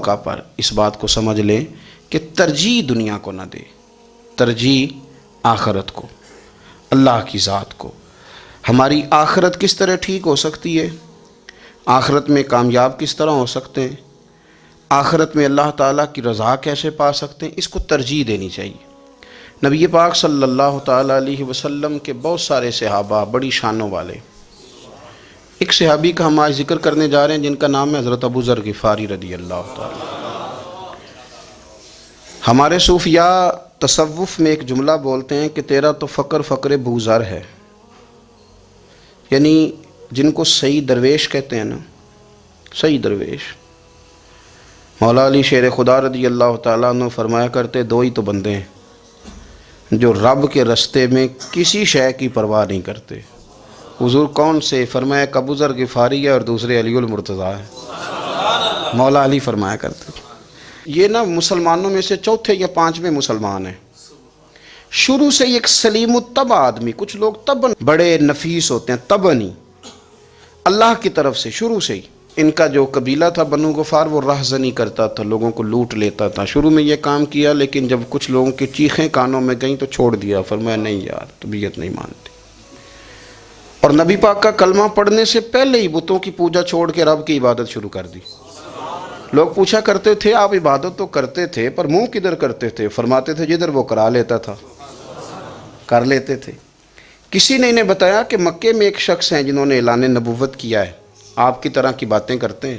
موقع پر اس بات کو سمجھ لیں کہ ترجیح دنیا کو نہ دے، ترجیح آخرت کو، اللہ کی ذات کو۔ ہماری آخرت کس طرح ٹھیک ہو سکتی ہے، آخرت میں کامیاب کس طرح ہو سکتے ہیں، آخرت میں اللہ تعالیٰ کی رضا کیسے پا سکتے ہیں، اس کو ترجیح دینی چاہیے۔ نبی پاک صلی اللہ تعالیٰ علیہ وسلم کے بہت سارے صحابہ بڑی شانوں والے، ایک صحابی کا ہم آج ذکر کرنے جا رہے ہیں جن کا نام ہے حضرت ابو ذر غفاری رضی اللہ تعالیٰ۔ ہمارے صوفیاء تصوف میں ایک جملہ بولتے ہیں کہ تیرا تو فقر فقر ابو ذر ہے، یعنی جن کو صحیح درویش کہتے ہیں نا، صحیح درویش۔ مولا علی شیر خدا رضی اللہ تعالیٰ عنہ فرمایا کرتے دو ہی تو بندے ہیں جو رب کے رستے میں کسی شے کی پرواہ نہیں کرتے۔ حضور کون سے؟ فرمایا ابو ذر غفاری ہے اور دوسرے علی المرتضیٰ ہے۔ مولا علی فرمایا کرتے یہ نا مسلمانوں میں سے چوتھے یا پانچویں مسلمان ہیں، شروع سے ایک سلیم الطبع آدمی، کچھ لوگ طبعاً بڑے نفیس ہوتے ہیں، طبعاً اللہ کی طرف سے شروع سے ہی۔ ان کا جو قبیلہ تھا بنو غفار وہ راہزنی کرتا تھا، لوگوں کو لوٹ لیتا تھا۔ شروع میں یہ کام کیا لیکن جب کچھ لوگوں کی چیخیں کانوں میں گئیں تو چھوڑ دیا، فرمایا نہیں یار طبیعت نہیں مانتی۔ اور نبی پاک کا کلمہ پڑھنے سے پہلے ہی بتوں کی پوجا چھوڑ کے رب کی عبادت شروع کر دی۔ لوگ پوچھا کرتے تھے آپ عبادت تو کرتے تھے پر منہ کدھر کرتے تھے؟ فرماتے تھے جدھر وہ کرا لیتا تھا کر لیتے تھے۔ کسی نے انہیں بتایا کہ مکے میں ایک شخص ہیں جنہوں نے اعلان نبوت کیا ہے، آپ کی طرح کی باتیں کرتے ہیں۔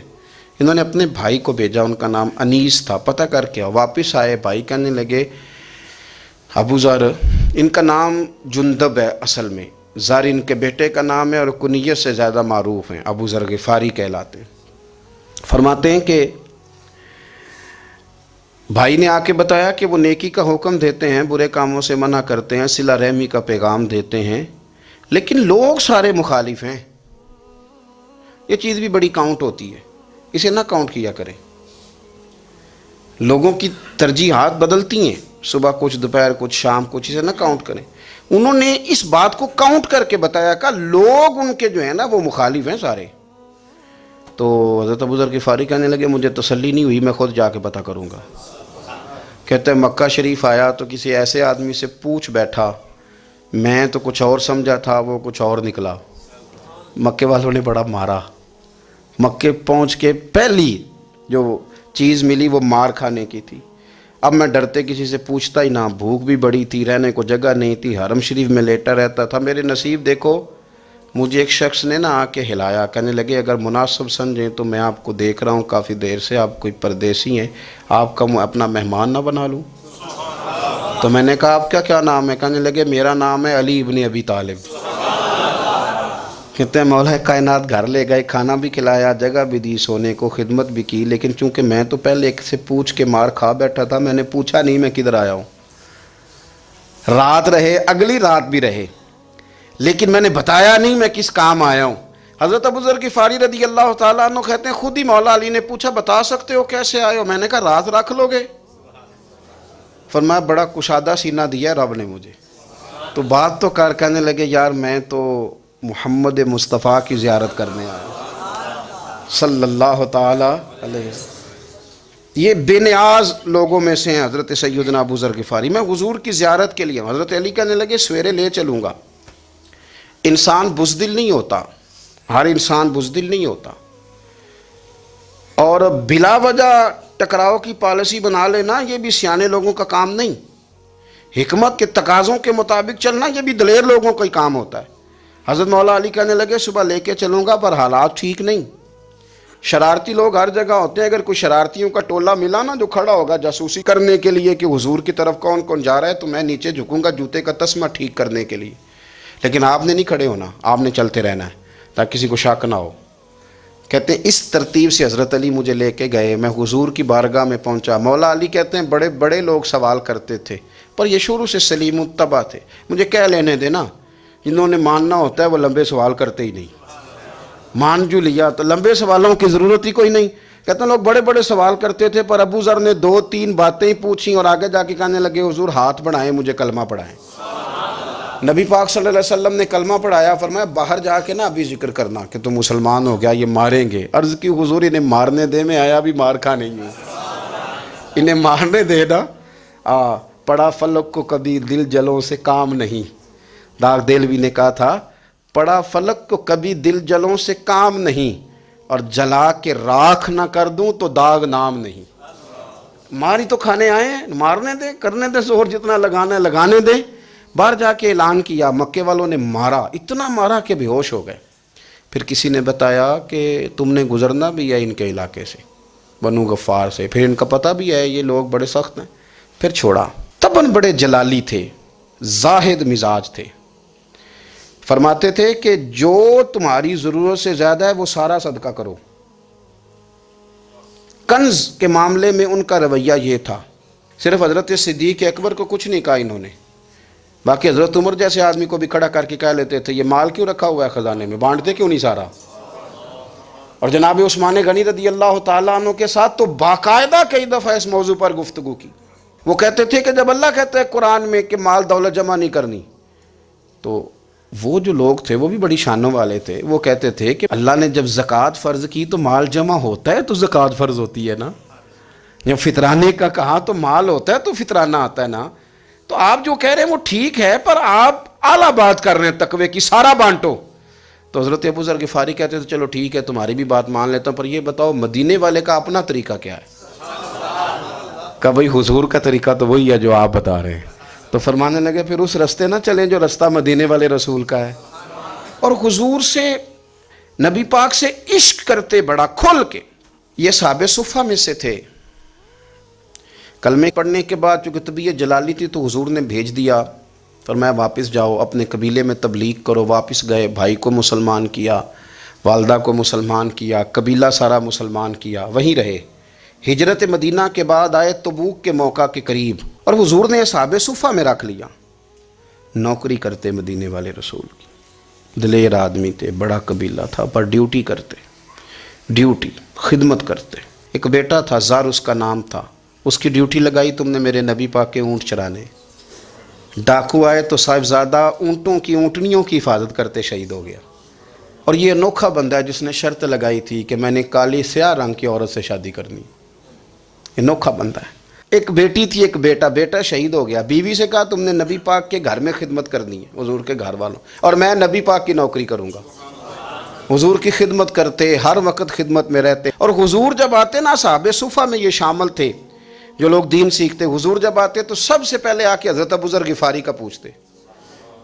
انہوں نے اپنے بھائی کو بھیجا، ان کا نام انیس تھا، پتہ کر کے واپس آئے، بھائی کہنے لگے ابو ذر، ان کا نام جندب ہے، اصل میں ذر ان کے بیٹے کا نام ہے اور کنیت سے زیادہ معروف ہیں، ابو ذر غفاری کہلاتے ہیں۔ فرماتے ہیں کہ بھائی نے آ کے بتایا کہ وہ نیکی کا حکم دیتے ہیں، برے کاموں سے منع کرتے ہیں، صلہ رحمی کا پیغام دیتے ہیں، لیکن لوگ سارے مخالف ہیں۔ یہ چیز بھی بڑی کاؤنٹ ہوتی ہے، اسے نہ کاؤنٹ کیا کریں۔ لوگوں کی ترجیحات بدلتی ہیں، صبح کچھ دوپہر کچھ شام کچھ، اسے نہ کاؤنٹ کریں۔ انہوں نے اس بات کو کاؤنٹ کر کے بتایا کہ لوگ ان کے جو ہیں نا وہ مخالف ہیں سارے۔ تو حضرت ابو ذر غفاری کہنے لگے مجھے تسلی نہیں ہوئی، میں خود جا کے پتہ کروں گا۔ کہتے ہیں مکہ شریف آیا تو کسی ایسے آدمی سے پوچھ بیٹھا، میں تو کچھ اور سمجھا تھا وہ کچھ اور نکلا۔ مکے والوں نے بڑا مارا، مکے پہنچ کے پہلی جو چیز ملی وہ مار کھانے کی تھی۔ اب میں ڈرتے کسی سے پوچھتا ہی نہ، بھوک بھی بڑی تھی، رہنے کو جگہ نہیں تھی، حرم شریف میں لیٹا رہتا تھا۔ میرے نصیب دیکھو، مجھے ایک شخص نے آ کے ہلایا، کہنے لگے اگر مناسب سمجھیں تو میں آپ کو دیکھ رہا ہوں کافی دیر سے، آپ کوئی پردیسی ہیں، آپ کا اپنا مہمان نہ بنا لوں؟ تو میں نے کہا آپ کا کیا نام ہے؟ کہنے لگے میرا نام ہے علی ابن ابی طالب۔ کہتے ہیں مولا کائنات گھر لے گئے، کھانا بھی کھلایا، جگہ بھی دی، سونے کو خدمت بھی کی، لیکن چونکہ میں تو پہلے ایک سے پوچھ کے مار کھا بیٹھا تھا، میں نے پوچھا نہیں میں کدھر آیا ہوں۔ رات رہے، اگلی رات بھی رہے، لیکن میں نے بتایا نہیں میں کس کام آیا ہوں۔ حضرت ابو ذر غفاری رضی اللہ تعالیٰ عنہ کہتے ہیں خود ہی مولا علی نے پوچھا بتا سکتے ہو کیسے آئے ہو؟ میں نے کہا رات رکھ لو گے؟ فرمایا بڑا کشادہ سینہ دیا رب نے مجھے، تو بات تو کر۔ کہنے لگے یار میں تو محمد مصطفیٰ کی زیارت کرنے آیا صلی اللہ تعالی علیہ وسلم۔ یہ بے نیاز لوگوں میں سے ہیں حضرت سیدنا ابو ذر غفاری۔ میں حضور کی زیارت کے لیے ہوں۔ حضرت علی کہنے لگے سویرے لے چلوں گا۔ انسان بزدل نہیں ہوتا، ہر انسان بزدل نہیں ہوتا، اور بلا وجہ ٹکراؤ کی پالیسی بنا لینا یہ بھی سیانے لوگوں کا کام نہیں۔ حکمت کے تقاضوں کے مطابق چلنا یہ بھی دلیر لوگوں کا ہی کام ہوتا ہے۔ حضرت مولا علی کہنے لگے صبح لے کے چلوں گا پر حالات ٹھیک نہیں، شرارتی لوگ ہر جگہ ہوتے ہیں، اگر کوئی شرارتیوں کا ٹولہ ملا نا جو کھڑا ہوگا جاسوسی کرنے کے لیے کہ حضور کی طرف کون کون جا رہا ہے، تو میں نیچے جھکوں گا جوتے کا تسمہ ٹھیک کرنے کے لیے، لیکن آپ نے نہیں کھڑے ہونا، آپ نے چلتے رہنا ہے تاکہ کسی کو شک نہ ہو۔ کہتے ہیں اس ترتیب سے حضرت علی مجھے لے کے گئے، میں حضور کی بارگاہ میں پہنچا۔ مولا علی کہتے ہیں بڑے بڑے لوگ سوال کرتے تھے پر یہ شروع سے سلیم الطبع تھے، مجھے کہہ لینے دینا، جنہوں نے ماننا ہوتا ہے وہ لمبے سوال کرتے ہی نہیں۔ مان جو لیا تو لمبے سوالوں کی ضرورت ہی کوئی نہیں۔ کہتے ہیں لوگ بڑے بڑے سوال کرتے تھے پر ابو ذر نے 2-3 باتیں ہی پوچھیں اور آگے جا کے کہنے لگے حضور ہاتھ بڑھائیں مجھے کلمہ پڑھائیں۔ نبی پاک صلی اللہ علیہ وسلم نے کلمہ پڑھایا، فرمایا باہر جا کے نا ابھی ذکر کرنا کہ تم مسلمان ہو گیا، یہ ماریں گے۔ عرض کی حضور انہیں مارنے دے، میں آیا بھی مار کھا نہیں ہوں۔ انہیں مارنے دے نا. پڑا فلک کو کبھی دل جلوں سے کام نہیں. داغ دہلوی نے کہا تھا پڑا فلک کو کبھی دل جلوں سے کام نہیں، اور جلا کے راکھ نہ کر دوں تو داغ نام نہیں. ماری تو کھانے آئے ہیں، مارنے دیں، کرنے دیں زور جتنا لگانا ہے لگانے دیں. باہر جا کے اعلان کیا، مکے والوں نے مارا، اتنا مارا کہ بے ہوش ہو گئے. پھر کسی نے بتایا کہ تم نے گزرنا بھی ہے ان کے علاقے سے، بنو غفار سے. پھر ان کا پتہ بھی ہے یہ لوگ بڑے سخت ہیں. پھر چھوڑا. تباً بڑے جلالی تھے، زاہد مزاج تھے. فرماتے تھے کہ جو تمہاری ضرورت سے زیادہ ہے وہ سارا صدقہ کرو. کنز کے معاملے میں ان کا رویہ یہ تھا. صرف حضرت صدیق اکبر کو کچھ نہیں کہا انہوں نے، باقی حضرت عمر جیسے آدمی کو بھی کھڑا کر کے کہہ لیتے تھے یہ مال کیوں رکھا ہوا ہے خزانے میں، بانٹتے کیوں نہیں سارا. اور جناب عثمان غنی رضی اللہ تعالیٰ عنہ کے ساتھ تو باقاعدہ کئی دفعہ اس موضوع پر گفتگو کی. وہ کہتے تھے کہ جب اللہ کہتا ہے قرآن میں کہ مال دولت جمع نہیں کرنی، تو وہ جو لوگ تھے وہ بھی بڑی شانوں والے تھے. وہ کہتے تھے کہ اللہ نے جب زکوٰۃ فرض کی تو مال جمع ہوتا ہے تو زکوٰۃ فرض ہوتی ہے نا. جب فطرانے کا کہا تو مال ہوتا ہے تو فطرانہ آتا ہے نا. تو آپ جو کہہ رہے ہیں وہ ٹھیک ہے، پر آپ اعلیٰ بات کر رہے ہیں تقوی کی، سارا بانٹو. تو حضرت ابو ذر غفاری کہتے تھے چلو ٹھیک ہے تمہاری بھی بات مان لیتا ہوں، پر یہ بتاؤ مدینے والے کا اپنا طریقہ کیا ہے. کہ بھئی حضور کا طریقہ تو وہی ہے جو آپ بتا رہے ہیں. تو فرمانے لگے پھر اس رستے نہ چلیں جو رستہ مدینے والے رسول کا ہے. اور حضور سے، نبی پاک سے عشق کرتے بڑا کھل کے. یہ صحابہ صفہ میں سے تھے. کلمے پڑھنے کے بعد چونکہ طبیعت جلالی تھی تو حضور نے بھیج دیا، فرمایا واپس جاؤ اپنے قبیلے میں تبلیغ کرو. واپس گئے، بھائی کو مسلمان کیا، والدہ کو مسلمان کیا، قبیلہ سارا مسلمان کیا، وہیں رہے. ہجرت مدینہ کے بعد آئے تبوک کے موقع کے قریب، اور حضور نے اصحاب صفہ میں رکھ لیا. نوکری کرتے مدینے والے رسول کی، دلیر آدمی تھے، بڑا قبیلہ تھا، پر ڈیوٹی کرتے، ڈیوٹی خدمت کرتے. ایک بیٹا تھا زار اس کا نام تھا، اس کی ڈیوٹی لگائی تم نے میرے نبی پاک کے اونٹ چرانے. ڈاکو آئے تو صاحبزادہ اونٹوں کی، اونٹنیوں کی حفاظت کرتے شہید ہو گیا. اور یہ انوکھا بندہ ہے جس نے شرط لگائی تھی کہ میں نے کالی سیاہ رنگ کی عورت سے شادی کرنی. انوکھا بندہ ہے. ایک بیٹی تھی، ایک بیٹا، بیٹا شہید ہو گیا. بیوی سے کہا تم نے نبی پاک کے گھر میں خدمت کرنی ہے، حضور کے گھر والوں، اور میں نبی پاک کی نوکری کروں گا. حضور کی خدمت کرتے، ہر وقت خدمت میں رہتے. اور حضور جب آتے نا، صحابہ صفہ میں یہ شامل تھے جو لوگ دین سیکھتے. حضور جب آتے تو سب سے پہلے آ کے حضرت ابو ذر غفاری کا پوچھتے،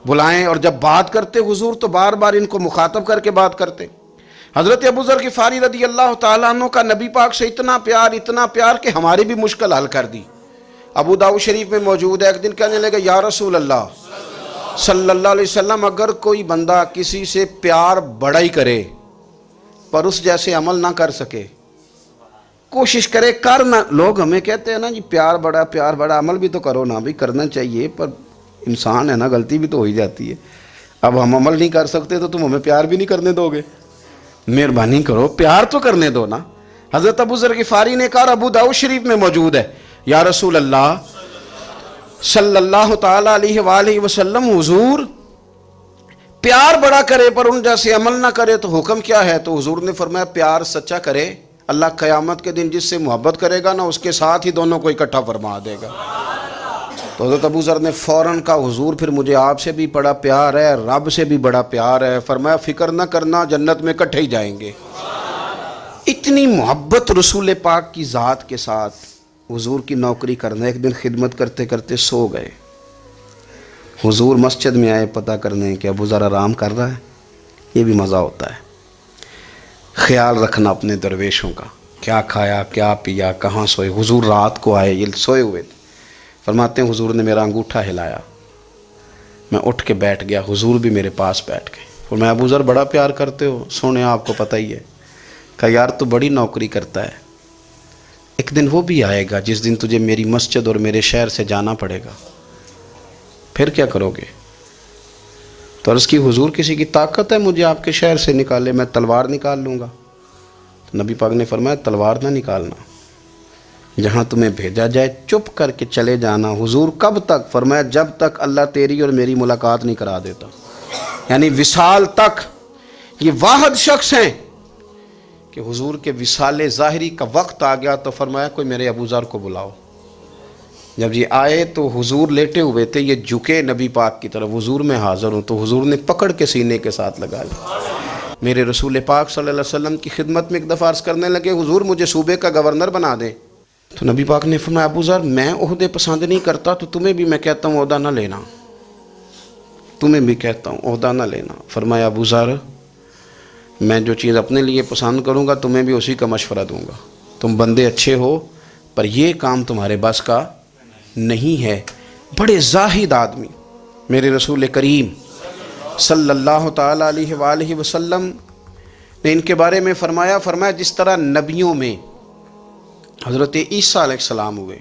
بلائیں. اور جب بات کرتے حضور تو بار بار ان کو مخاطب کر کے بات کرتے. حضرت ابو ذر غفاری رضی اللہ تعالیٰ عنہ کا نبی پاک سے اتنا پیار کہ ہماری بھی مشکل حل کر دی. ابو داؤد شریف میں موجود ہے. ایک دن کہنے لگے یا رسول اللہ صلی اللہ علیہ وسلم، اگر کوئی بندہ کسی سے پیار بڑا ہی کرے پر اس جیسے عمل نہ کر سکے، کوشش کرے کرنا. لوگ ہمیں کہتے ہیں نا جی پیار بڑا، عمل بھی تو کرو نا. بھی کرنا چاہیے، پر انسان ہے نا، غلطی بھی تو ہو ہی جاتی ہے. اب ہم عمل نہیں کر سکتے تو تم ہمیں پیار بھی نہیں کرنے دو گے. مہربانی کرو، پیار تو کرنے دو نا. حضرت ابو ذر غفاری نے کہا، ابو داؤد شریف میں موجود ہے، یا رسول اللہ صلی اللہ تعالیٰ علیہ وآلہ وسلم، حضور پیار بڑا کرے پر ان جیسے عمل نہ کرے تو حکم کیا ہے؟ تو حضور نے فرمایا پیار سچا کرے، اللہ قیامت کے دن جس سے محبت کرے گا نا اس کے ساتھ ہی دونوں کو اکٹھا فرما دے گا. تو حضرت ابو ذر نے فوراً کہا، حضور پھر مجھے آپ سے بھی بڑا پیار ہے، رب سے بھی بڑا پیار ہے. فرمایا فکر نہ کرنا، جنت میں اکٹھے ہی جائیں گے. اتنی محبت رسول پاک کی ذات کے ساتھ حضور کی نوکری کرنا. ایک دن خدمت کرتے کرتے سو گئے. حضور مسجد میں آئے پتہ کرنے کہ ابو ذر آرام کر رہا ہے. یہ بھی مزہ ہوتا ہے، خیال رکھنا اپنے درویشوں کا، کیا کھایا، کیا پیا، کہاں سوئے. حضور رات کو آئے، یہ سوئے ہوئے تھے. فرماتے ہیں حضور نے میرا انگوٹھا ہلایا، میں اٹھ کے بیٹھ گیا. حضور بھی میرے پاس بیٹھ گئے. اور میں ابو ذر بڑا پیار کرتے ہو، سونے آپ کو پتہ ہی ہے. کہا یار تو بڑی نوکری کرتا ہے، ایک دن وہ بھی آئے گا جس دن تجھے میری مسجد اور میرے شہر سے جانا پڑے گا، پھر کیا کرو گے؟ تو عرض کی حضور کسی کی طاقت ہے مجھے آپ کے شہر سے نکالے؟ میں تلوار نکال لوں گا. تو نبی پاک نے فرمایا تلوار نہ نکالنا، جہاں تمہیں بھیجا جائے چپ کر کے چلے جانا. حضور کب تک؟ فرمایا جب تک اللہ تیری اور میری ملاقات نہیں کرا دیتا، یعنی وصال تک. یہ واحد شخص ہیں کہ حضور کے وصال ظاہری کا وقت آ گیا تو فرمایا کوئی میرے ابو ذر کو بلاؤ۔ جب یہ آئے تو حضور لیٹے ہوئے تھے، یہ جھکے نبی پاک کی طرف، حضور میں حاضر ہوں، تو حضور نے پکڑ کے سینے کے ساتھ لگایا۔ میرے رسول پاک صلی اللہ علیہ وسلم کی خدمت میں ایک دفعہ عرض کرنے لگے حضور مجھے صوبے کا گورنر بنا دیں، تو نبی پاک نے فرمایا ابو ذر میں عہدے پسند نہیں کرتا، تو تمہیں بھی میں کہتا ہوں عہدہ نہ لینا، تمہیں بھی کہتا ہوں عہدہ نہ لینا۔ فرمایا ابو ذر میں جو چیز اپنے لیے پسند کروں گا تمہیں بھی اسی کا مشورہ دوں گا، تم بندے اچھے ہو پر یہ کام تمہارے بس کا نہیں ہے۔ بڑے زاہد آدمی میرے رسول کریم صلی اللہ تعالیٰ علیہ وآلہ وسلم نے ان کے بارے میں فرمایا جس طرح نبیوں میں حضرت عیسیٰ علیہ السلام ہوئے،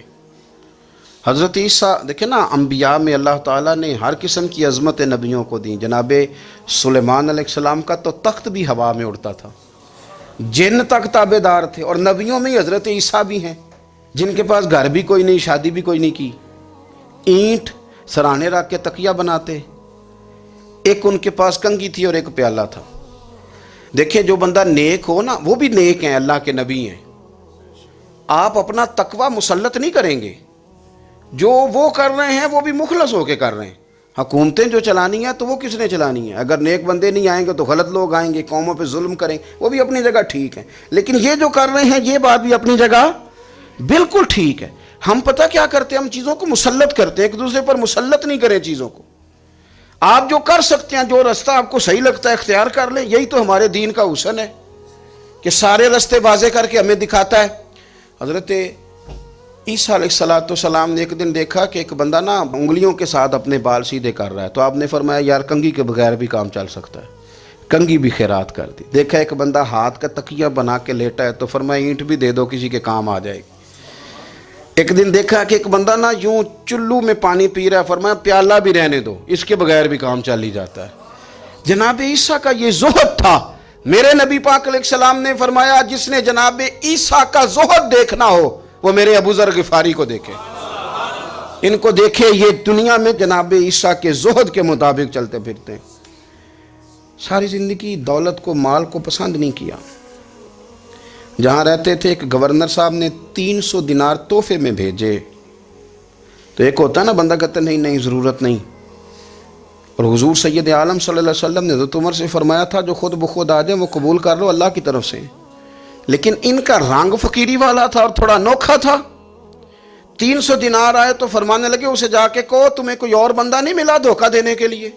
حضرت عیسیٰ دیکھیں نا، انبیاء میں اللہ تعالیٰ نے ہر قسم کی عظمت نبیوں کو دیں۔ جناب سلیمان علیہ السلام کا تو تخت بھی ہوا میں اڑتا تھا، جن تک تابع دار تھے، اور نبیوں میں حضرت عیسیٰ بھی ہیں جن کے پاس گھر بھی کوئی نہیں، شادی بھی کوئی نہیں کی، اینٹ سرانے رکھ کے تکیہ بناتے، ایک ان کے پاس کنگھی تھی اور ایک پیالہ تھا۔ دیکھیں جو بندہ نیک ہو نا، وہ بھی نیک ہیں، اللہ کے نبی ہیں، آپ اپنا تقوی مسلط نہیں کریں گے، جو وہ کر رہے ہیں وہ بھی مخلص ہو کے کر رہے ہیں۔ حکومتیں جو چلانی ہیں تو وہ کس نے چلانی ہیں؟ اگر نیک بندے نہیں آئیں گے تو غلط لوگ آئیں گے، قوموں پہ ظلم کریں، وہ بھی اپنی جگہ ٹھیک ہیں، لیکن یہ جو کر رہے ہیں یہ بات بھی اپنی جگہ بالکل ٹھیک ہے۔ ہم پتہ کیا کرتے ہیں، ہم چیزوں کو مسلط کرتے ہیں، ایک دوسرے پر مسلط نہیں کریں چیزوں کو۔ آپ جو کر سکتے ہیں، جو رستہ آپ کو صحیح لگتا ہے اختیار کر لیں، یہی تو ہمارے دین کا حسن ہے کہ سارے رستے واضح کر کے ہمیں دکھاتا ہے۔ حضرت عیسیٰ علیہ السلام نے ایک دن دیکھا کہ ایک بندہ نا انگلیوں کے ساتھ اپنے بال سیدھے کر رہا ہے، تو آپ نے فرمایا یار کنگھی کے بغیر بھی کام چل سکتا ہے، کنگھی بھی خیرات کر دی۔ دیکھا ایک بندہ ہاتھ کا تکیہ بنا کے لیٹا ہے، تو فرمایا اینٹ بھی دے دو، کسی کے کام آ جائے گی۔ ایک دن دیکھا کہ ایک بندہ نا یوں چلو میں پانی پی رہا ہے، فرمایا پیالہ بھی رہنے دو، اس کے بغیر بھی کام چل ہی جاتا ہے۔ جناب عیسیٰ کا یہ زہد تھا۔ میرے نبی پاک علیہ السلام نے فرمایا جس نے جناب عیسیٰ کا زہد دیکھنا ہو وہ میرے ابو ذر غفاری کو دیکھے، ان کو دیکھے، یہ دنیا میں جناب عیسیٰ کے زہد کے مطابق چلتے پھرتے ہیں۔ ساری زندگی دولت کو، مال کو پسند نہیں کیا۔ جہاں رہتے تھے ایک گورنر صاحب نے 300 دینار تحفے میں بھیجے، تو ایک ہوتا ہے نا بندہ کہتا نہیں نہیں ضرورت نہیں، اور حضور سید عالم صلی اللہ علیہ وسلم نے حضرت عمر سے فرمایا تھا جو خود بخود آ جائیں وہ قبول کر لو، اللہ کی طرف سے۔ لیکن ان کا رنگ فقیری والا تھا اور تھوڑا انوکھا تھا۔ 300 دینار آئے تو فرمانے لگے اسے جا کے کہو تمہیں کوئی اور بندہ نہیں ملا دھوکہ دینے کے لیے،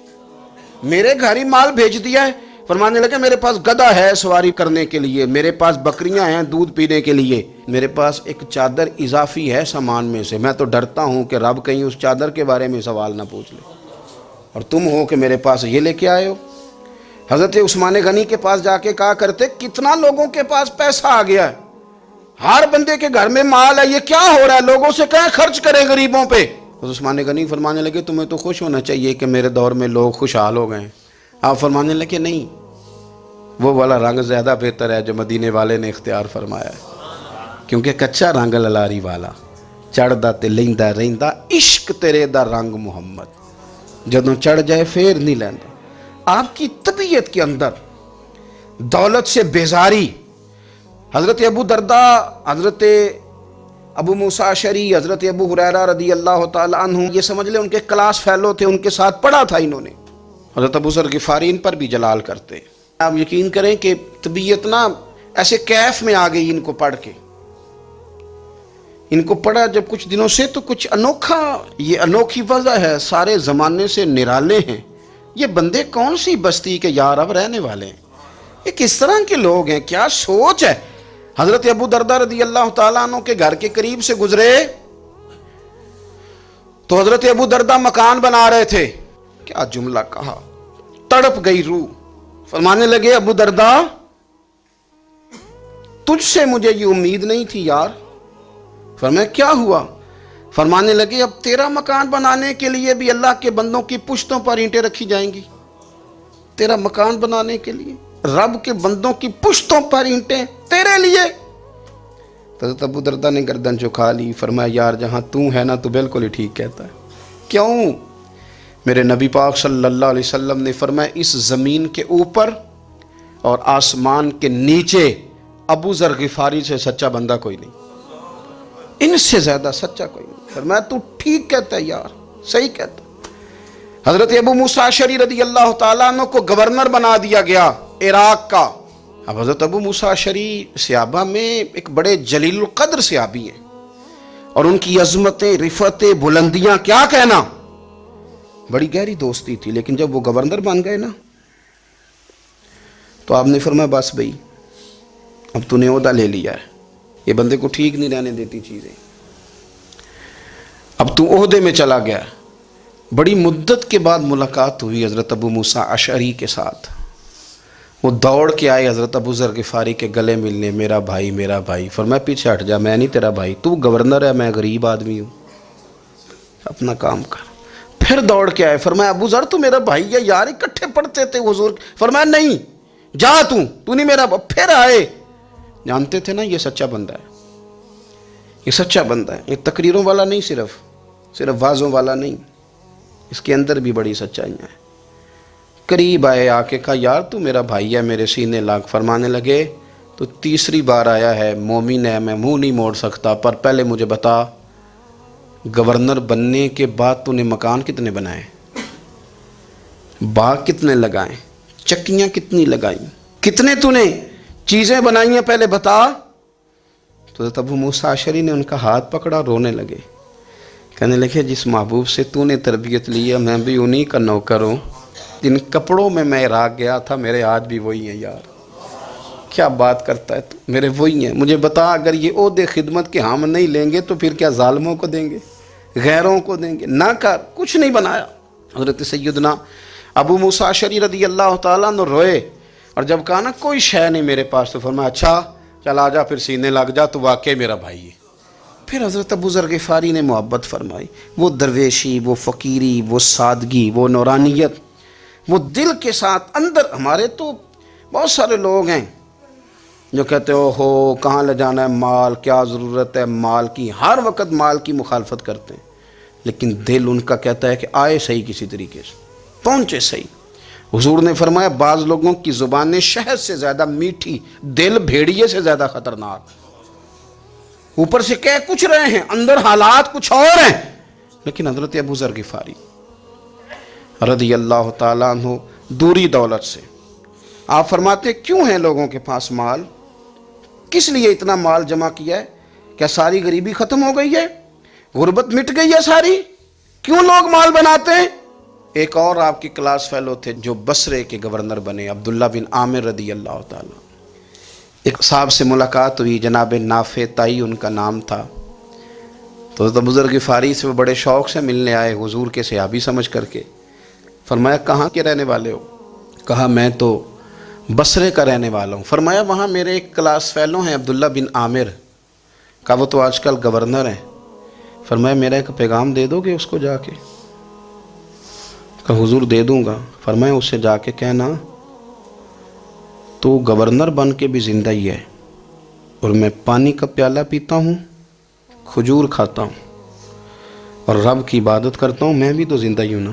میرے گھر ہی مال بھیج دیا ہے۔ فرمانے لگے میرے پاس گدھا ہے سواری کرنے کے لیے، میرے پاس بکریاں ہیں دودھ پینے کے لیے، میرے پاس ایک چادر اضافی ہے سامان میں سے، میں تو ڈرتا ہوں کہ رب کہیں اس چادر کے بارے میں سوال نہ پوچھ لے، اور تم ہو کہ میرے پاس یہ لے کے آئے ہو۔ حضرت عثمان غنی کے پاس جا کے کہا کرتے کتنا لوگوں کے پاس پیسہ آ گیا ہے، ہر بندے کے گھر میں مال ہے، یہ کیا ہو رہا ہے، لوگوں سے کہیں خرچ کریں غریبوں پہ۔ حضرت عثمان غنی فرمانے لگے تمہیں تو خوش ہونا چاہیے کہ میرے دور میں لوگ خوشحال ہو گئے ہیں۔ آپ فرمانے لگے نہیں، وہ والا رنگ زیادہ بہتر ہے جو مدینے والے نے اختیار فرمایا ہے، کیونکہ کچا رنگ للاری والا چڑھدا تے لیندا رہندا عشق تیرے دا رنگ محمد، جدوں چڑھ جائے پھر نہیں لیندا۔ آپ کی طبیعت کے اندر دولت سے بیزاری، حضرت ابو درداء، حضرت ابو موسیٰ اشعری، حضرت ابو ہریرہ رضی اللہ تعالی عنہ، یہ سمجھ لیں ان کے کلاس فیلو تھے، ان کے ساتھ پڑھا تھا انہوں نے۔ حضرت ابو ذر غفاری ان پر بھی جلال کرتے۔ آپ یقین کریں کہ طبیعت نا ایسے کیف میں آ گئی ان کو پڑھ کے، ان کو پڑھا جب کچھ دنوں سے تو کچھ انوکھا، یہ انوکھی وجہ ہے، سارے زمانے سے نرالے ہیں، یہ بندے کون سی بستی کے یار اب رہنے والے ہیں، یہ کس طرح کے لوگ ہیں، کیا سوچ ہے۔ حضرت ابو درداء رضی اللہ تعالیٰ عنہ کے گھر کے قریب سے گزرے تو حضرت ابو درداء مکان بنا رہے تھے، کیا جملہ کہا، تڑپ گئی روح۔ فرمانے لگے ابو درداء تجھ سے مجھے یہ امید نہیں تھی یار۔ فرمایا کیا ہوا؟ فرمانے لگے اب تیرا مکان بنانے کے لیے بھی اللہ کے بندوں کی پشتوں پر اینٹیں رکھی جائیں گی، تیرا مکان بنانے کے لیے رب کے بندوں کی پشتوں پر اینٹیں تیرے لیے۔ حضرت ابو درداء نے گردن جھکا لی، فرمایا یار جہاں تو ہے نا تو بالکل ہی ٹھیک کہتا ہے۔ کیوں؟ میرے نبی پاک صلی اللہ علیہ وسلم نے فرمایا اس زمین کے اوپر اور آسمان کے نیچے ابو ذر غفاری سے سچا بندہ کوئی نہیں، ان سے زیادہ سچا کوئی نہیں۔ فرمایا تو ٹھیک کہتا ہے یار، صحیح کہتا ہے۔ حضرت ابو موسیٰ اشعری رضی اللہ تعالیٰ عنہ کو گورنر بنا دیا گیا عراق کا۔ اب حضرت ابو موسیٰ اشعری صحابہ میں ایک بڑے جلیل القدر صحابی ہیں، اور ان کی عظمتیں، رفتیں، بلندیاں کیا کہنا، بڑی گہری دوستی تھی۔ لیکن جب وہ گورنر بن گئے نا تو آپ نے فرمایا بس بھئی اب تو نے عہدہ لے لیا ہے، یہ بندے کو ٹھیک نہیں رہنے دیتی چیزیں، اب تو عہدے میں چلا گیا۔ بڑی مدت کے بعد ملاقات ہوئی حضرت ابو موسیٰ اشعری کے ساتھ، وہ دوڑ کے آئے حضرت ابو ذر غفاری کے گلے ملنے، میرا بھائی میرا بھائی۔ فرمایا پیچھے ہٹ جا، میں نہیں تیرا بھائی، تو گورنر ہے، میں غریب آدمی ہوں، اپنا کام کر۔ پھر دوڑ کے آئے، فرمایا ابو ذر تو میرا بھائی ہے یار، اکٹھے پڑھتے تھے حضور۔ فرمایا نہیں جا، تو نہیں میرا۔ پھر آئے، جانتے تھے نا یہ سچا بندہ ہے، یہ سچا بندہ ہے، یہ تقریروں والا نہیں، صرف وعظوں والا نہیں، اس کے اندر بھی بڑی سچائیاں ہیں۔ قریب آئے، آ کے کہا یار تو میرا بھائی ہے، میرے سینے لاگ۔ فرمانے لگے تو تیسری بار آیا ہے، مومن ہے، میں منہ نہیں موڑ سکتا، پر پہلے مجھے بتا گورنر بننے کے بعد تو نے مکان کتنے بنائے، باغ کتنے لگائے، چکیاں کتنی لگائیں، کتنے تو نے چیزیں بنائی ہیں، پہلے بتا۔ تو حضرت ابو موسیٰ اشعری نے ان کا ہاتھ پکڑا، رونے لگے، کہنے لگے جس محبوب سے تو نے تربیت لی ہے میں بھی انہی کا نوکر ہوں، جن کپڑوں میں میں عراق گیا تھا میرے آج بھی وہی ہیں یار۔ کیا بات کرتا ہے تو، میرے وہی ہیں۔ مجھے بتا اگر یہ عہدے خدمت کے ہم نہیں لیں گے تو پھر کیا ظالموں کو دیں گے، غیروں کو دیں گے؟ نہ کر، کچھ نہیں بنایا۔ حضرت سیدنا ابو موسیٰ اشعری رضی اللہ تعالیٰ عنہ روئے، اور جب کہا نا کوئی شے نہیں میرے پاس، تو فرمایا اچھا چل آ جا، پھر سینے لگ جا، تو واقعی میرا بھائی ہے۔ پھر حضرت ابو ذر غفاری نے محبت فرمائی، وہ درویشی، وہ فقیری، وہ سادگی، وہ نورانیت، وہ دل کے ساتھ اندر۔ ہمارے تو بہت سارے لوگ ہیں جو کہتے ہو کہاں لے جانا ہے مال، کیا ضرورت ہے مال کی، ہر وقت مال کی مخالفت کرتے ہیں، لیکن دل ان کا کہتا ہے کہ آئے صحیح، کسی طریقے سے پہنچے صحیح۔ حضور نے فرمایا بعض لوگوں کی زبانیں شہد سے زیادہ میٹھی، دل بھیڑیے سے زیادہ خطرناک۔ اوپر سے کہہ کچھ رہے ہیں، اندر حالات کچھ اور ہیں۔ لیکن حضرت ابو ذر غفاری رضی اللہ تعالیٰ عنہ دوری دولت سے، آپ فرماتے کیوں ہیں لوگوں کے پاس مال، کس لیے اتنا مال جمع کیا ہے؟ کیا ساری غریبی ختم ہو گئی ہے، غربت مٹ گئی ہے ساری؟ کیوں لوگ مال بناتے ہیں؟ ایک اور آپ کی کلاس فیلو تھے جو بصرے کے گورنر بنے، عبداللہ بن عامر رضی اللہ تعالیٰ۔ ایک صاحب سے ملاقات ہوئی، جناب نافع تائی ان کا نام تھا، تو حضرت ابو ذر غفاری سے وہ بڑے شوق سے ملنے آئے، حضور کے صحابی سمجھ کر کے۔ فرمایا کہاں کے رہنے والے ہو؟ کہا میں تو بصرے کا رہنے والا ہوں۔ فرمایا وہاں میرے ایک کلاس فیلو ہیں عبداللہ بن عامر، کہا وہ تو آج کل گورنر ہیں۔ فرمایا میرا ایک پیغام دے دو گے اس کو جا کے؟ کہا حضور دے دوں گا۔ فرمایا اس سے جا کے کہنا تو گورنر بن کے بھی زندہ ہی ہے، اور میں پانی کا پیالہ پیتا ہوں، کھجور کھاتا ہوں، اور رب کی عبادت کرتا ہوں، میں بھی تو زندہ ہی ہوں نا،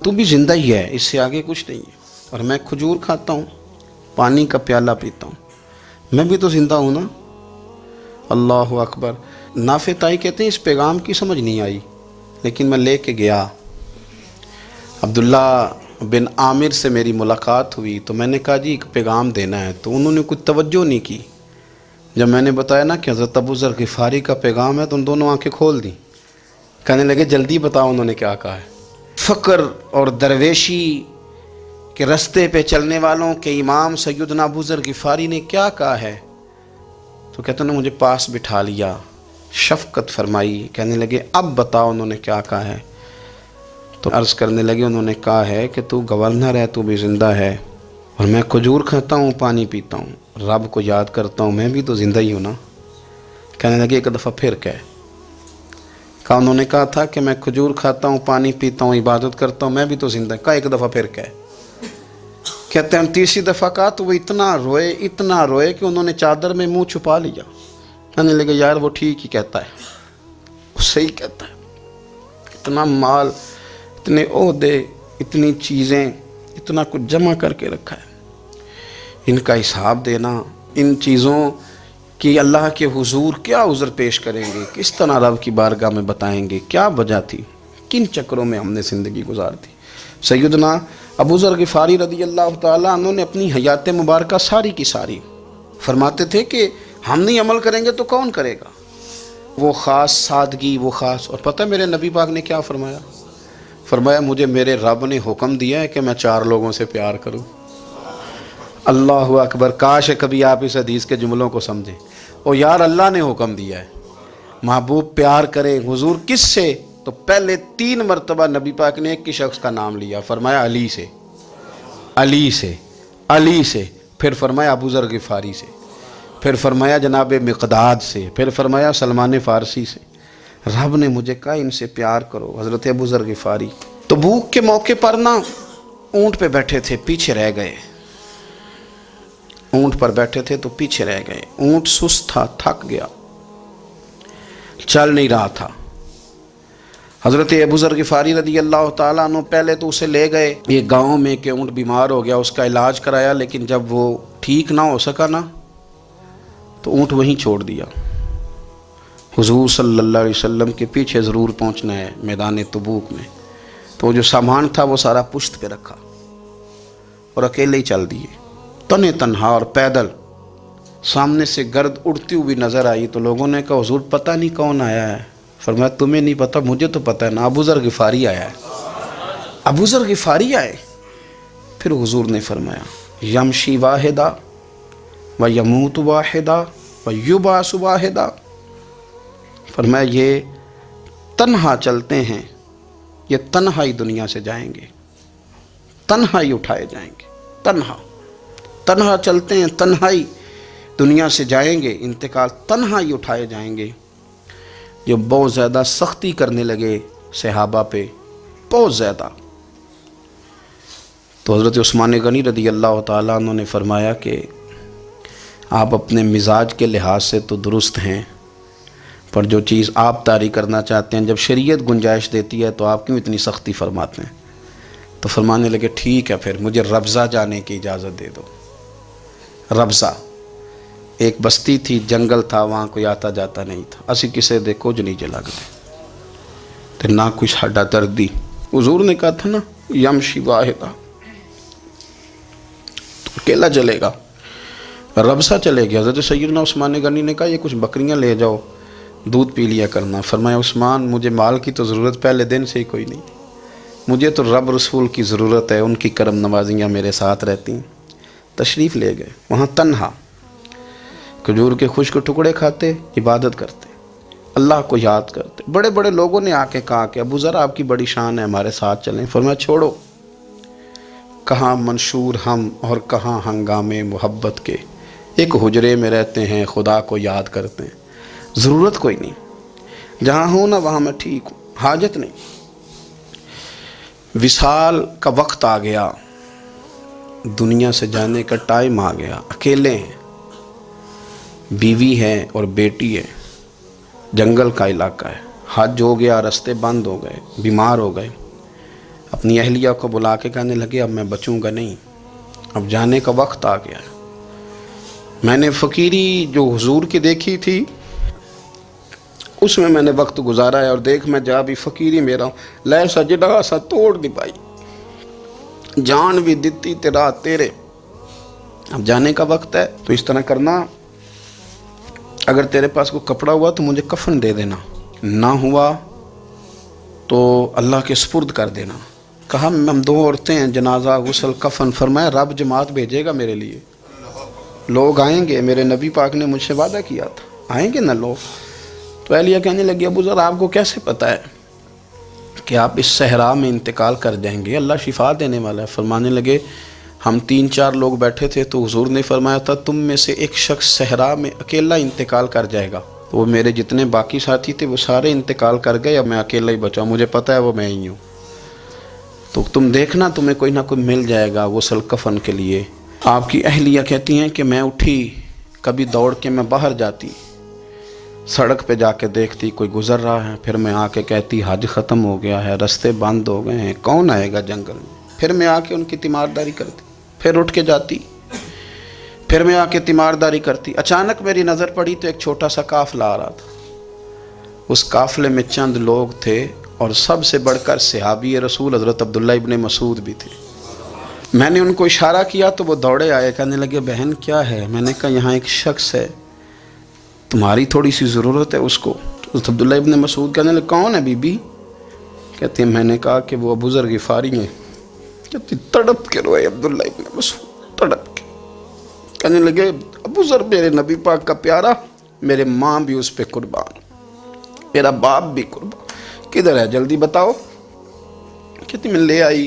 تو بھی زندہ ہی ہے، اس سے آگے کچھ نہیں ہے، اور میں کھجور کھاتا ہوں، پانی کا پیالہ پیتا ہوں، میں بھی تو زندہ ہوں نا۔ اللہ اکبر۔ نافع تائی کہتے ہیں اس پیغام کی سمجھ نہیں آئی، لیکن میں لے کے گیا، عبداللہ بن عامر سے میری ملاقات ہوئی، تو میں نے کہا جی ایک پیغام دینا ہے، تو انہوں نے کچھ توجہ نہیں کی۔ جب میں نے بتایا نا کہ حضرت ابو ذر غفاری کا پیغام ہے، تو ان دونوں آنکھیں کھول دیں، کہنے لگے جلدی بتاؤ انہوں نے کیا کہا ہے۔ فقر اور درویشی کے رستے پہ چلنے والوں کے امام سیدنا ابو ذر غفاری نے کیا کہا ہے؟ تو کہتے ہیں مجھے پاس بٹھا لیا، شفقت فرمائی، کہنے لگے اب بتاؤ انہوں نے کیا کہا ہے۔ تو عرض کرنے لگے انہوں نے کہا ہے کہ تو گورنر ہے، تو بھی زندہ ہے، اور میں کھجور کھاتا ہوں، پانی پیتا ہوں، رب کو یاد کرتا ہوں، میں بھی تو زندہ ہی ہوں نا۔ کہنے لگے ایک دفعہ پھر کہا انہوں نے کہا تھا کہ میں کھجور کھاتا ہوں، پانی پیتا ہوں، عبادت کرتا ہوں، میں بھی تو زندہ، کہا ایک دفعہ پھر کہتے ہیں تیسری دفعہ کہا تو وہ اتنا روئے کہ انہوں نے چادر میں منہ چھپا لیا۔ کہنے لگے یار وہ ٹھیک ہی کہتا ہے، وہ صحیح کہتا ہے، اتنا مال، اتنے عہدے، اتنی چیزیں، اتنا کچھ جمع کر کے رکھا ہے، ان کا حساب دینا ان چیزوں کی اللہ کے حضور کیا عذر پیش کریں گے، کس طرح رب کی بارگاہ میں بتائیں گے کیا وجہ تھی، کن چکروں میں ہم نے زندگی گزار دی۔ سیدنا ابو ذر غفاری رضی اللہ تعالیٰ عنہ نے اپنی حیات مبارکہ ساری کی ساری فرماتے تھے کہ ہم نہیں عمل کریں گے تو کون کرے گا۔ وہ خاص سادگی، وہ خاص، اور پتہ میرے نبی پاک نے کیا فرمایا؟ فرمایا مجھے میرے رب نے حکم دیا ہے کہ میں 4 لوگوں سے پیار کروں۔ اللہ اکبر، کاش کبھی آپ اس حدیث کے جملوں کو سمجھیں۔ او یار، اللہ نے حکم دیا ہے محبوب پیار کرے۔ حضور کس سے؟ تو پہلے 3 مرتبہ نبی پاک نے ایک ہی شخص کا نام لیا، فرمایا علی سے، علی سے، علی سے، پھر فرمایا ابو ذر غفاری سے، پھر فرمایا جناب مقداد سے، پھر فرمایا سلمان فارسی سے۔ رب نے مجھے کہا ان سے پیار کرو۔ حضرت ابو ذر غفاری تبوک کے موقع پر نا اونٹ پہ بیٹھے تھے، پیچھے رہ گئے، اونٹ پر بیٹھے تھے تو پیچھے رہ گئے۔ اونٹ سست تھا، تھک گیا، چل نہیں رہا تھا۔ حضرت ابو ذر غفاری رضی اللہ تعالیٰ عنہ پہلے تو اسے لے گئے ایک گاؤں میں کہ اونٹ بیمار ہو گیا، اس کا علاج کرایا، لیکن جب وہ ٹھیک نہ ہو سکا نا تو اونٹ وہیں چھوڑ دیا۔ حضور صلی اللہ علیہ وسلم کے پیچھے ضرور پہنچنا ہے میدان تبوک میں، تو وہ جو سامان تھا وہ سارا پشت پہ رکھا اور اکیلے ہی چل دیے، تنے تنہا اور پیدل۔ سامنے سے گرد اڑتی ہوئی نظر آئی تو لوگوں نے کہا حضور پتہ نہیں کون آیا ہے۔ فرمایا تمہیں نہیں پتہ، مجھے تو پتہ ہے نا، ابو ذر غفاری آیا ہے، ابو ذر غفاری آئے۔ پھر حضور نے فرمایا یمشی واحدہ و یموت واحدہ و یبعث واحدہ، فرمایا یہ تنہا چلتے ہیں، یہ تنہا ہی دنیا سے جائیں گے، تنہا ہی اٹھائے جائیں گے، تنہا تنہا چلتے ہیں، تنہا ہی دنیا سے جائیں گے، انتقال تنہا ہی اٹھائے جائیں گے۔ جو بہت زیادہ سختی کرنے لگے صحابہ پہ، بہت زیادہ، تو حضرت عثمان غنی رضی اللہ تعالیٰ عنہ نے فرمایا کہ آپ اپنے مزاج کے لحاظ سے تو درست ہیں، پر جو چیز آپ طاری کرنا چاہتے ہیں جب شریعت گنجائش دیتی ہے تو آپ کیوں اتنی سختی فرماتے ہیں؟ تو فرمانے لگے ٹھیک ہے پھر مجھے ربضہ جانے کی اجازت دے دو۔ ربضہ ایک بستی تھی، جنگل تھا، وہاں کوئی آتا جاتا نہیں تھا، اسی کسے دے کچھ نہیں جلا گئے تو نہ کچھ ہڈا دردی۔ حضور نے کہا تھا نا یمشی واحدہ، تو اکیلا چلے گا، ربضہ چلے گیا۔ حضرت سیدنا عثمان غنی نے کہا یہ کچھ بکریاں لے جاؤ، دودھ پی لیا کرنا۔ فرمایا عثمان مجھے مال کی تو ضرورت پہلے دن سے ہی کوئی نہیں، مجھے تو رب رسول کی ضرورت ہے، ان کی کرم نوازیاں میرے ساتھ رہتی ہیں۔ تشریف لے گئے، وہاں تنہا کھجور کے خشک ٹکڑے کھاتے، عبادت کرتے، اللہ کو یاد کرتے۔ بڑے بڑے لوگوں نے آ کے کہا کہ ابو ذر آپ کی بڑی شان ہے، ہمارے ساتھ چلیں۔ فرمایا چھوڑو، کہاں منشور ہم اور کہاں ہنگامے محبت کے، ایک حجرے میں رہتے ہیں خدا کو یاد کرتے ہیں، ضرورت کوئی نہیں، جہاں ہوں نا وہاں میں ٹھیک ہوں، حاجت نہیں۔ وصال کا وقت آ گیا، دنیا سے جانے کا ٹائم آ گیا، اکیلے ہیں، بیوی ہے اور بیٹی ہے، جنگل کا علاقہ ہے، حج ہو گیا، رستے بند ہو گئے، بیمار ہو گئے۔ اپنی اہلیہ کو بلا کے کہنے لگے اب میں بچوں گا نہیں، اب جانے کا وقت آ گیا ہے۔ میں نے فقیری جو حضور کی دیکھی تھی اس میں نے وقت گزارا ہے، اور دیکھ میں جا بھی فقیری میرا ہوں، لے سجدہ سا توڑ دی پائی، جان بھی دیتی تیرا تیرے، اب جانے کا وقت ہے۔ تو اس طرح کرنا، اگر تیرے پاس کوئی کپڑا ہوا تو مجھے کفن دے دینا، نہ ہوا تو اللہ کے سپرد کر دینا۔ کہا ہم 2 عورتیں ہیں، جنازہ غسل کفن۔ فرمایا رب جماعت بھیجے گا میرے لیے، لوگ آئیں گے، میرے نبی پاک نے مجھ سے وعدہ کیا تھا آئیں گے نا لوگ۔ تو اہلیہ کہنے لگی ابو ذر آپ کو کیسے پتہ ہے کہ آپ اس صحرا میں انتقال کر جائیں گے، اللہ شفا دینے والا ہے۔ فرمانے لگے ہم 3-4 لوگ بیٹھے تھے تو حضور نے فرمایا تھا تم میں سے ایک شخص صحرا میں اکیلا انتقال کر جائے گا، تو وہ میرے جتنے باقی ساتھی تھے وہ سارے انتقال کر گئے، اب میں اکیلا ہی بچا، مجھے پتہ ہے وہ میں ہی ہوں، تو تم دیکھنا تمہیں کوئی نہ کوئی مل جائے گا غسل کفن کے لیے۔ آپ کی اہلیہ کہتی ہیں کہ میں اٹھی، کبھی دوڑ کے میں باہر جاتی، سڑک پہ جا کے دیکھتی کوئی گزر رہا ہے، پھر میں آ کے کہتی حج ختم ہو گیا ہے، رستے بند ہو گئے ہیں، کون آئے گا جنگل میں، پھر میں آ کے ان کی تیمارداری کرتی، پھر اٹھ کے جاتی، پھر میں آ کے تیمارداری کرتی. اچانک میری نظر پڑی تو ایک چھوٹا سا قافلہ آ رہا تھا. اس قافلے میں چند لوگ تھے اور سب سے بڑھ کر صحابی رسول حضرت عبداللہ ابن مسعود بھی تھے. میں نے ان کو اشارہ کیا تو وہ دوڑے آئے, کہنے لگے بہن کیا ہے؟ میں نے کہا یہاں ایک شخص ہے, تمہاری تھوڑی سی ضرورت ہے اس کو. حضرت عبداللہ ابن مسعود کہنے لگے کون ہے بی بی؟ کہتے ہیں میں نے کہا کہ وہ ابو ذر غفاری ہیں. کہتی تڑپ کے روئے عبداللہ ابن مسعود, تڑپ کے. کہنے لگے ابو ذر میرے نبی پاک کا پیارا, میرے ماں بھی اس پہ قربان, میرا باپ بھی قربان, کدھر ہے جلدی بتاؤ. کہتی میں لے آئی.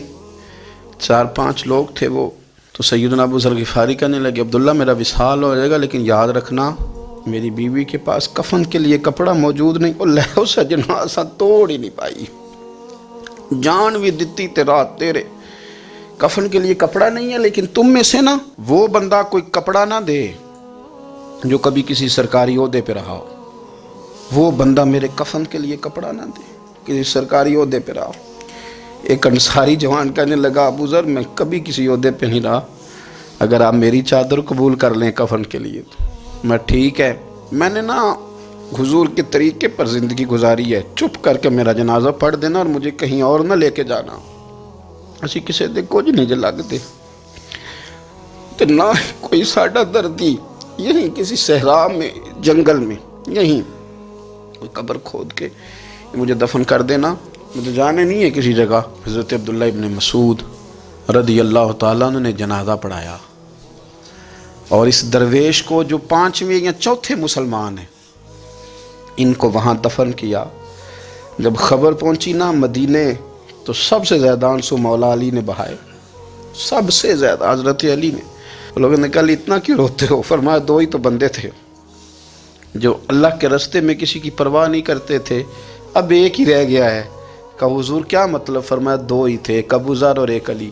4-5 لوگ تھے وہ. تو سیدنا ابو ذر غفاری کہنے لگے عبداللہ میرا وصال ہو جائے گا لیکن یاد رکھنا میری بیوی کے پاس کفن کے لیے کپڑا موجود نہیں. وہ لہو سجنا اساں توڑ ہی نہیں پائی, جان بھی دیتی تے رات تیرے, کفن کے لیے کپڑا نہیں ہے. لیکن تم میں سے نا وہ بندہ کوئی کپڑا نہ دے جو کبھی کسی سرکاری عہدے پہ رہا ہو. وہ بندہ میرے کفن کے لیے کپڑا نہ دے کسی سرکاری عہدے پہ رہا ہو. ایک انصاری جوان کہنے لگا ابو ذر میں کبھی کسی عہدے پہ نہیں رہا, اگر آپ میری چادر قبول کر لیں کفن کے لیے تو میں ٹھیک ہے. میں نے نا حضور کے طریقے پر زندگی گزاری ہے, چپ کر کے میرا جنازہ پڑھ دینا اور مجھے کہیں اور نہ لے کے جانا. اسی کسی دے کچھ نہیں لگتے تو نہ کوئی ساڈا دردی یہیں کسی صحرا میں جنگل میں یہیں کوئی قبر کھود کے مجھے دفن کر دینا, مجھے جانے نہیں ہے کسی جگہ. حضرت عبداللہ ابن مسعود رضی اللہ تعالیٰ عنہ نے جنازہ پڑھایا اور اس درویش کو جو 5ویں یا 4تھے مسلمان ہیں ان کو وہاں دفن کیا. جب خبر پہنچی نا مدینے تو سب سے زیادہ آنسو مولا علی نے بہائے, سب سے زیادہ حضرت علی نے. لوگوں نے کہا اتنا کیوں روتے ہو؟ فرمایا 2 ہی تو بندے تھے جو اللہ کے راستے میں کسی کی پرواہ نہیں کرتے تھے, اب ایک ہی رہ گیا ہے. کہا حضور کیا مطلب؟ فرمایا 2 ہی تھے, ایک ابو ذر اور ایک علی,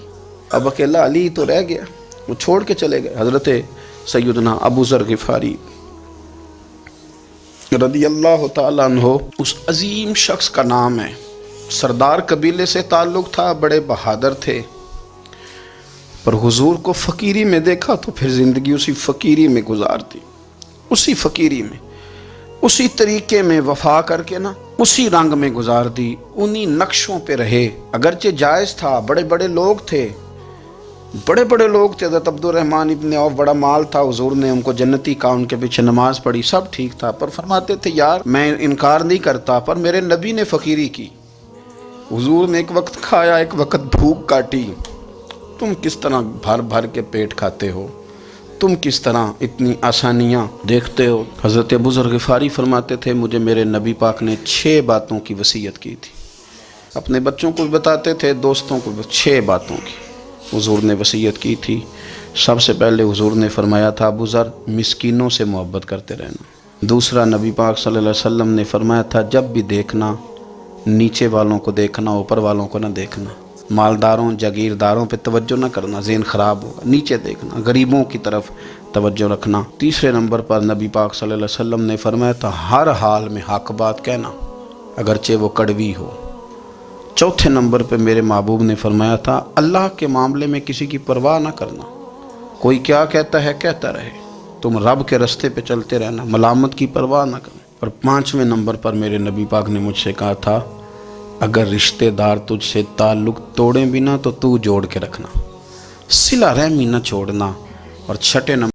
اب اکیلا علی تو رہ گیا, وہ چھوڑ کے چلے گئے. حضرت سیدنا ابو ذر غفاری رضی اللہ تعالیٰ عنہ اس عظیم شخص کا نام ہے. سردار قبیلے سے تعلق تھا, بڑے بہادر تھے, پر حضور کو فقیری میں دیکھا تو پھر زندگی اسی فقیری میں گزار دی, اسی فقیری میں, اسی طریقے میں وفا کر کے نا اسی رنگ میں گزار دی, انہی نقشوں پہ رہے. اگرچہ جائز تھا, بڑے بڑے لوگ تھے, بڑے بڑے لوگ تھے. حضرت عبد الرحمن ابن عوف بڑا مال تھا, حضور نے ان کو جنتی کہا, ان کے پیچھے نماز پڑھی, سب ٹھیک تھا. پر فرماتے تھے یار میں انکار نہیں کرتا, پر میرے نبی نے فقیری کی, حضور نے ایک وقت کھایا ایک وقت بھوک کاٹی, تم کس طرح بھر بھر کے پیٹ کھاتے ہو, تم کس طرح اتنی آسانیاں دیکھتے ہو. حضرت ابو ذر غفاری فرماتے تھے مجھے میرے نبی پاک نے 6 باتوں کی وصیت کی تھی. اپنے بچوں کو بھی بتاتے تھے, دوستوں کو بھی 6 باتوں کی حضور نے وصیت کی تھی. سب سے پہلے حضور نے فرمایا تھا ابو ذر مسکینوں سے محبت کرتے رہنا. دوسرا نبی پاک صلی اللہ علیہ وسلم نے فرمایا تھا جب بھی دیکھنا نیچے والوں کو دیکھنا, اوپر والوں کو نہ دیکھنا. مالداروں جاگیرداروں پہ توجہ نہ کرنا, ذہن خراب ہوگا. نیچے دیکھنا, غریبوں کی طرف توجہ رکھنا. تیسرے نمبر پر نبی پاک صلی اللہ علیہ وسلم نے فرمایا تھا ہر حال میں حق بات کہنا اگرچہ وہ کڑوی ہو. چوتھے نمبر پہ میرے محبوب نے فرمایا تھا اللہ کے معاملے میں کسی کی پرواہ نہ کرنا, کوئی کیا کہتا ہے کہتا رہے, تم رب کے راستے پہ چلتے رہنا, ملامت کی پرواہ نہ کرنا. اور 5ویں نمبر پر میرے نبی پاک نے مجھ سے کہا تھا اگر رشتہ دار تجھ سے تعلق توڑیں بھی نہ تو جوڑ کے رکھنا, صلہ رحمی نہ چھوڑنا. اور 6 نمبر